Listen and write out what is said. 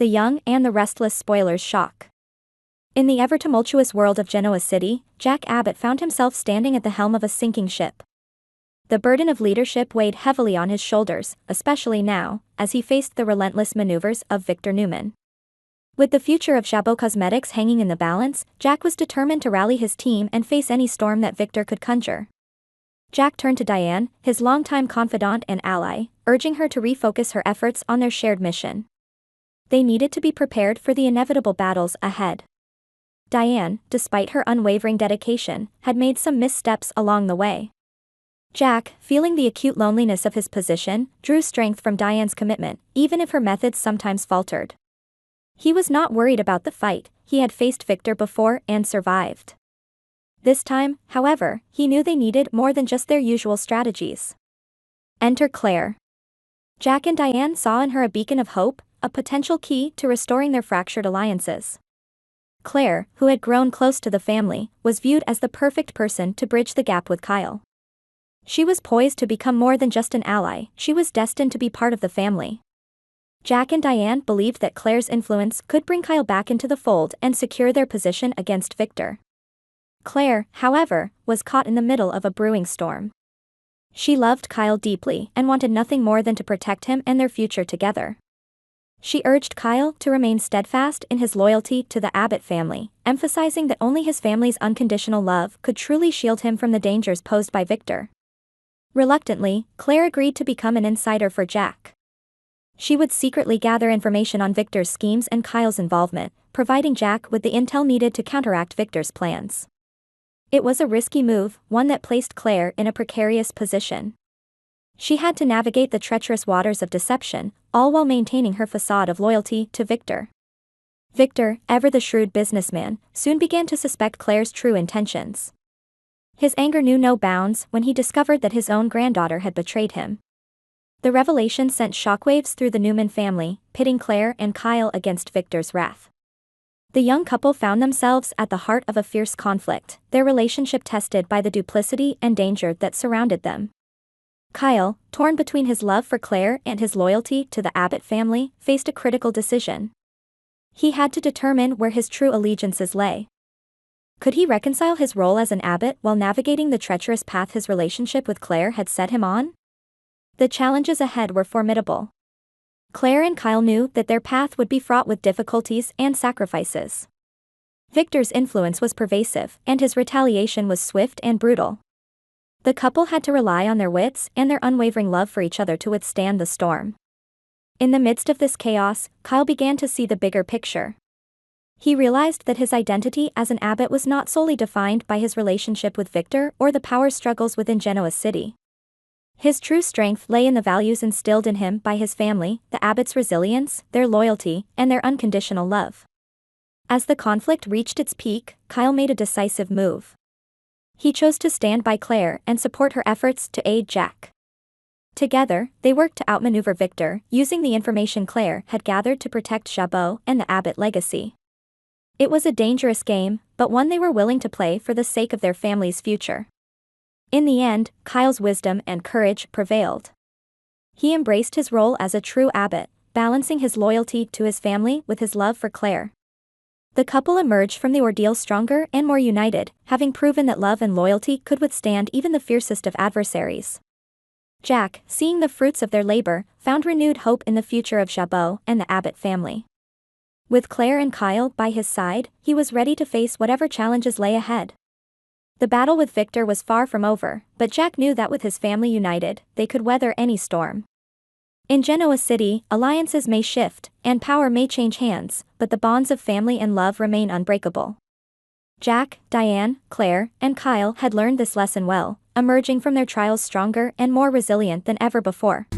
the young, and the restless spoilers shock. In the ever-tumultuous world of Genoa City, Jack Abbott found himself standing at the helm of a sinking ship. The burden of leadership weighed heavily on his shoulders, especially now, as he faced the relentless maneuvers of Victor Newman. With the future of Jabot Cosmetics hanging in the balance, Jack was determined to rally his team and face any storm that Victor could conjure. Jack turned to Diane, his longtime confidant and ally, urging her to refocus her efforts on their shared mission. They needed to be prepared for the inevitable battles ahead. Diane, despite her unwavering dedication, had made some missteps along the way. Jack, feeling the acute loneliness of his position, drew strength from Diane's commitment, even if her methods sometimes faltered. He was not worried about the fight. He had faced Victor before and survived. This time, however, he knew they needed more than just their usual strategies. Enter Claire. Jack and Diane saw in her a beacon of hope, a potential key to restoring their fractured alliances. Claire, who had grown close to the family, was viewed as the perfect person to bridge the gap with Kyle. She was poised to become more than just an ally. She was destined to be part of the family. Jack and Diane believed that Claire's influence could bring Kyle back into the fold and secure their position against Victor. Claire, however, was caught in the middle of a brewing storm. She loved Kyle deeply and wanted nothing more than to protect him and their future together. She urged Kyle to remain steadfast in his loyalty to the Abbott family, emphasizing that only his family's unconditional love could truly shield him from the dangers posed by Victor. Reluctantly, Claire agreed to become an insider for Jack. She would secretly gather information on Victor's schemes and Kyle's involvement, providing Jack with the intel needed to counteract Victor's plans. It was a risky move, one that placed Claire in a precarious position. She had to navigate the treacherous waters of deception, all while maintaining her facade of loyalty to Victor. Victor, ever the shrewd businessman, soon began to suspect Claire's true intentions. His anger knew no bounds when he discovered that his own granddaughter had betrayed him. The revelation sent shockwaves through the Newman family, pitting Claire and Kyle against Victor's wrath. The young couple found themselves at the heart of a fierce conflict, their relationship tested by the duplicity and danger that surrounded them. Kyle, torn between his love for Claire and his loyalty to the Abbott family, faced a critical decision. He had to determine where his true allegiances lay. Could he reconcile his role as an Abbott while navigating the treacherous path his relationship with Claire had set him on? The challenges ahead were formidable. Claire and Kyle knew that their path would be fraught with difficulties and sacrifices. Victor's influence was pervasive, and his retaliation was swift and brutal. The couple had to rely on their wits and their unwavering love for each other to withstand the storm. In the midst of this chaos, Kyle began to see the bigger picture. He realized that his identity as an Abbott was not solely defined by his relationship with Victor or the power struggles within Genoa City. His true strength lay in the values instilled in him by his family, the Abbott's resilience, their loyalty, and their unconditional love. As the conflict reached its peak, Kyle made a decisive move. He chose to stand by Claire and support her efforts to aid Jack. Together, they worked to outmaneuver Victor, using the information Claire had gathered to protect Jabot and the Abbott legacy. It was a dangerous game, but one they were willing to play for the sake of their family's future. In the end, Kyle's wisdom and courage prevailed. He embraced his role as a true Abbott, balancing his loyalty to his family with his love for Claire. The couple emerged from the ordeal stronger and more united, having proven that love and loyalty could withstand even the fiercest of adversaries. Jack, seeing the fruits of their labor, found renewed hope in the future of Jabot and the Abbott family. With Claire and Kyle by his side, he was ready to face whatever challenges lay ahead. The battle with Victor was far from over, but Jack knew that with his family united, they could weather any storm. In Genoa City, alliances may shift, and power may change hands, but the bonds of family and love remain unbreakable. Jack, Diane, Claire, and Kyle had learned this lesson well, emerging from their trials stronger and more resilient than ever before.